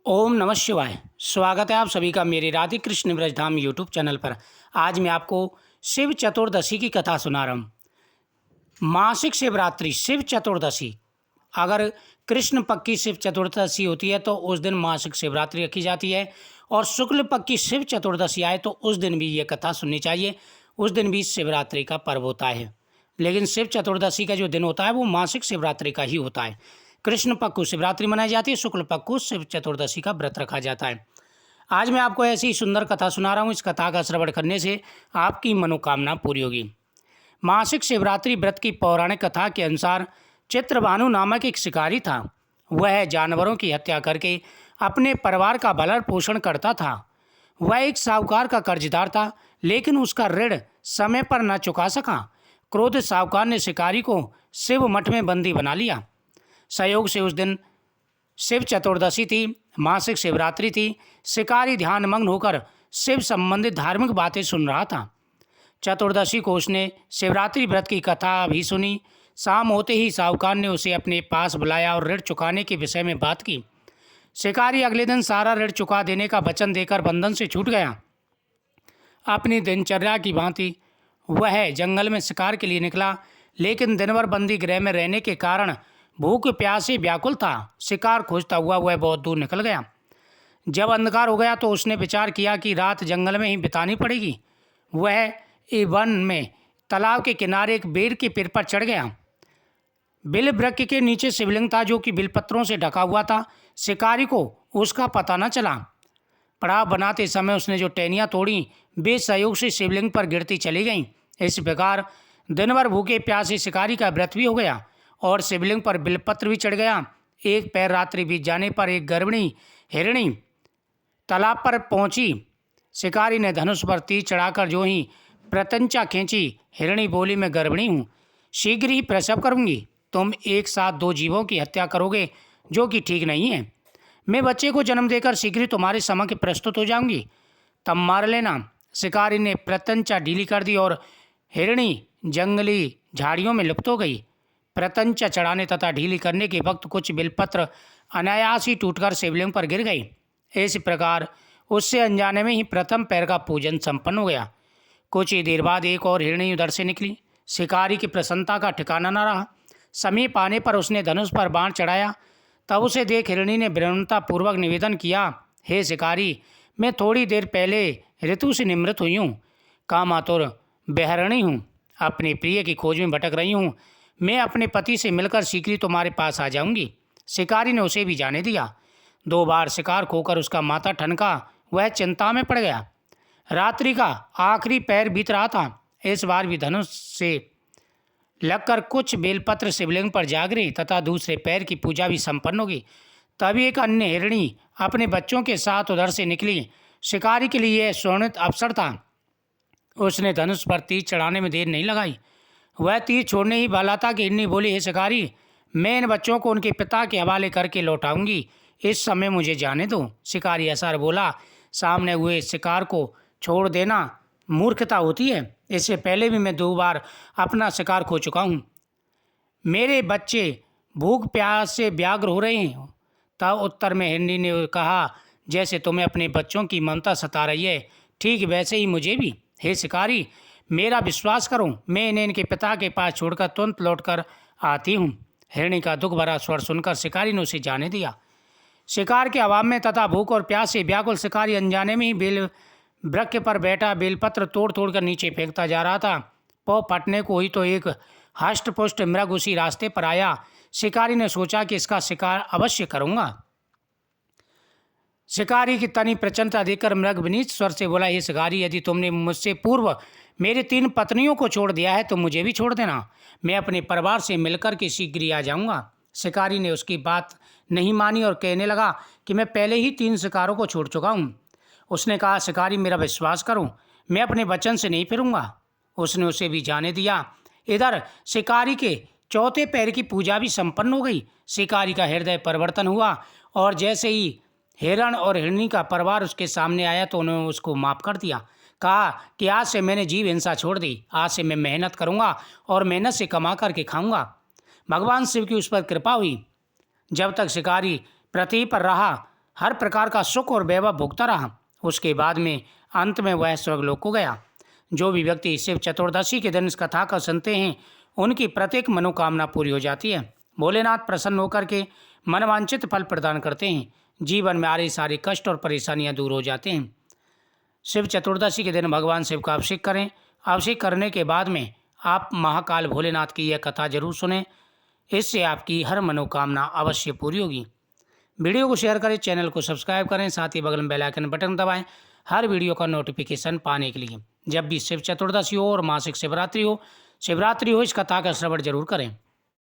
ओम नमः शिवाय। स्वागत है आप सभी का मेरे राधे कृष्ण ब्रजधाम यूट्यूब चैनल पर। आज मैं आपको शिव चतुर्दशी की कथा सुना रहा हूँ। मासिक शिवरात्रि शिव चतुर्दशी, अगर कृष्ण पक्ष की शिव चतुर्दशी होती है तो उस दिन मासिक शिवरात्रि रखी जाती है, और शुक्ल पक्ष की शिव चतुर्दशी आए तो उस दिन भी ये कथा सुननी चाहिए। उस दिन भी शिवरात्रि का पर्व होता है, लेकिन शिव चतुर्दशी का जो दिन होता है वो मासिक शिवरात्रि का ही होता है। कृष्ण पक्ष को शिवरात्रि मनाई जाती है, शुक्ल पक्ष को शिव चतुर्दशी का व्रत रखा जाता है। आज मैं आपको ऐसी सुंदर कथा सुना रहा हूँ। इस कथा का श्रवण करने से आपकी मनोकामना पूरी होगी। मासिक शिवरात्रि व्रत की पौराणिक कथा के अनुसार चित्रभानु नामक एक शिकारी था। वह जानवरों की हत्या करके अपने परिवार का भरण पोषण करता था। वह एक साहूकार का कर्जदार था, लेकिन उसका ऋण समय पर न चुका सका। क्रोधित साहूकार ने शिकारी को शिव मठ में बंदी बना लिया। संयोग से उस दिन शिव चतुर्दशी थी, मासिक शिवरात्रि थी। शिकारी ध्यानमग्न होकर शिव संबंधित धार्मिक बातें सुन रहा था। चतुर्दशी को उसने शिवरात्रि व्रत की कथा भी सुनी। शाम होते ही साहूकार ने उसे अपने पास बुलाया और ऋण चुकाने के विषय में बात की। शिकारी अगले दिन सारा ऋण चुका देने का वचन देकर बंधन से छूट गया। अपनी दिनचर्या की भांति वह जंगल में शिकार के लिए निकला, लेकिन दिन भर बंदी गृह में रहने के कारण भूख प्यास से व्याकुल था। शिकार खोजता हुआ वह बहुत दूर निकल गया। जब अंधकार हो गया तो उसने विचार किया कि रात जंगल में ही बितानी पड़ेगी। वह वन में तालाब के किनारे एक बेर के पेड़ पर चढ़ गया। बिल वृक्ष के नीचे शिवलिंग था, जो कि बिलपत्रों से ढका हुआ था। शिकारी को उसका पता न चला। पड़ाव बनाते समय उसने जो टहनियाँ तोड़ी वे सहयोग से शिवलिंग पर गिरती चली गईं। इस प्रकार दिन भर भूखे प्यासे शिकारी का व्रत भी हो गया और शिवलिंग पर बिलपत्र भी चढ़ गया। एक पैर रात्रि बीत जाने पर एक गर्भिणी हिरणी तालाब पर पहुंची। शिकारी ने धनुष पर तीर चढ़ाकर जो ही प्रत्यंचा खींची। हिरणी बोली, मैं गर्भिणी हूँ, शीघ्र ही प्रसव करूंगी। तुम एक साथ दो जीवों की हत्या करोगे, जो कि ठीक नहीं है। मैं बच्चे को जन्म देकर शीघ्र ही तुम्हारे समक्ष प्रस्तुत हो जाऊंगी, तब मार लेना। शिकारी ने प्रत्यंचा ढीली कर दी और हिरणी जंगली झाड़ियों में लुप्त हो गई। प्रत्यंचा चढ़ाने तथा ढीली करने के वक्त कुछ बिलपत्र अनायास ही टूटकर शिवलिंग पर गिर गई। इस प्रकार उससे अनजाने में ही प्रथम पैर का पूजन संपन्न हो गया। कुछ ही देर बाद एक और हिरणी उधर से निकली। शिकारी की प्रसन्नता का ठिकाना न रहा। समीप आने पर उसने धनुष पर बाण चढ़ाया। तब उसे देख हिरणी ने विनम्रतापूर्वक निवेदन किया, हे शिकारी, मैं थोड़ी देर पहले ऋतु से निमृत हुई हूँ, कामातुर बेहरणी हूँ, अपने प्रिय की खोज में भटक रही हूँ। मैं अपने पति से मिलकर शीघ्र ही तुम्हारे पास आ जाऊंगी। शिकारी ने उसे भी जाने दिया। 2 बार शिकार खोकर उसका माथा ठनका। वह चिंता में पड़ गया। रात्रि का आखिरी पैर बीत रहा था। इस बार भी धनुष से लगकर कुछ बेलपत्र शिवलिंग पर जा गिरे तथा दूसरे पैर की पूजा भी संपन्न होगी। तभी एक अन्य हिरणी अपने बच्चों के साथ उधर से निकली। शिकारी के लिए यह स्वर्णित अवसर था। उसने धनुष पर तीर चढ़ाने में देर नहीं लगाई। वह तीर छोड़ने ही वाला था कि हिरणी बोली, हे शिकारी, मैं इन बच्चों को उनके पिता के हवाले करके लौटाऊंगी, इस समय मुझे जाने दो। शिकारी असर बोला, सामने हुए शिकार को छोड़ देना मूर्खता होती है। इससे पहले भी मैं 2 बार अपना शिकार खो चुका हूँ। मेरे बच्चे भूख प्यास से व्याग्र हो रहे हैं। तब उत्तर में हिरणी ने कहा, जैसे तुम्हें अपने बच्चों की ममता सता रही है, ठीक वैसे ही मुझे भी। हे शिकारी, मेरा विश्वास करो, मैं इन्हें इनके पिता के पास छोड़कर तुरंत लौट कर आती हूँ। हिरणी का दुख भरा स्वर सुनकर शिकारी ने उसे जाने दिया। शिकार के अभाव में तथा भूख और प्यास से व्याकुल शिकारी अनजाने में ही बेल वृक्ष पर बैठा बेलपत्र तोड़ तोड़ कर नीचे फेंकता जा रहा था। पौ फटने को ही तो एक हष्टपुष्ट मृग उसी रास्ते पर आया। शिकारी ने सोचा कि इसका शिकार अवश्य करूंगा। शिकारी की तनी प्रचन्नता देखकर मृग विनीत स्वर से बोला, हे शिकारी, यदि तुमने मुझसे पूर्व मेरी 3 पत्नियों को छोड़ दिया है तो मुझे भी छोड़ देना। मैं अपने परिवार से मिलकर के शीघ्र ही आ जाऊंगा। शिकारी ने उसकी बात नहीं मानी और कहने लगा कि मैं पहले ही 3 शिकारों को छोड़ चुका हूँ। उसने कहा, शिकारी, मेरा विश्वास करो, मैं अपने वचन से नहीं फिरूंगा। उसने उसे भी जाने दिया। इधर शिकारी के चौथे पैर की पूजा भी संपन्न हो गई। शिकारी का हृदय परिवर्तन हुआ और जैसे ही हिरण और हिरणी का परिवार उसके सामने आया तो उन्होंने उसको माफ कर दिया। कहा कि आज से मैंने जीव हिंसा छोड़ दी, आज से मैं मेहनत करूंगा और मेहनत से कमा करके खाऊंगा। भगवान शिव की उस पर कृपा हुई। जब तक शिकारी पृथ्वी पर रहा, हर प्रकार का सुख और वैभव भोगता रहा। उसके बाद में अंत में वह स्वर्गलोक को गया। जो भी व्यक्ति शिव चतुर्दशी के दिन इस कथा को सुनते हैं उनकी प्रत्येक मनोकामना पूरी हो जाती है। भोलेनाथ प्रसन्न होकर के मनवांछित फल प्रदान करते हैं। जीवन में आ रही सारी कष्ट और परेशानियां दूर हो जाते हैं। शिव चतुर्दशी के दिन भगवान शिव का अभिषेक करें। अभिषेक करने के बाद में आप महाकाल भोलेनाथ की यह कथा जरूर सुनें। इससे आपकी हर मनोकामना अवश्य पूरी होगी। वीडियो को शेयर करें, चैनल को सब्सक्राइब करें, साथ ही बगल में बेल आइकन बटन दबाएं हर वीडियो का नोटिफिकेशन पाने के लिए। जब भी शिव चतुर्दशी हो और मासिक शिवरात्रि हो, इस कथा का श्रवण जरूर करें।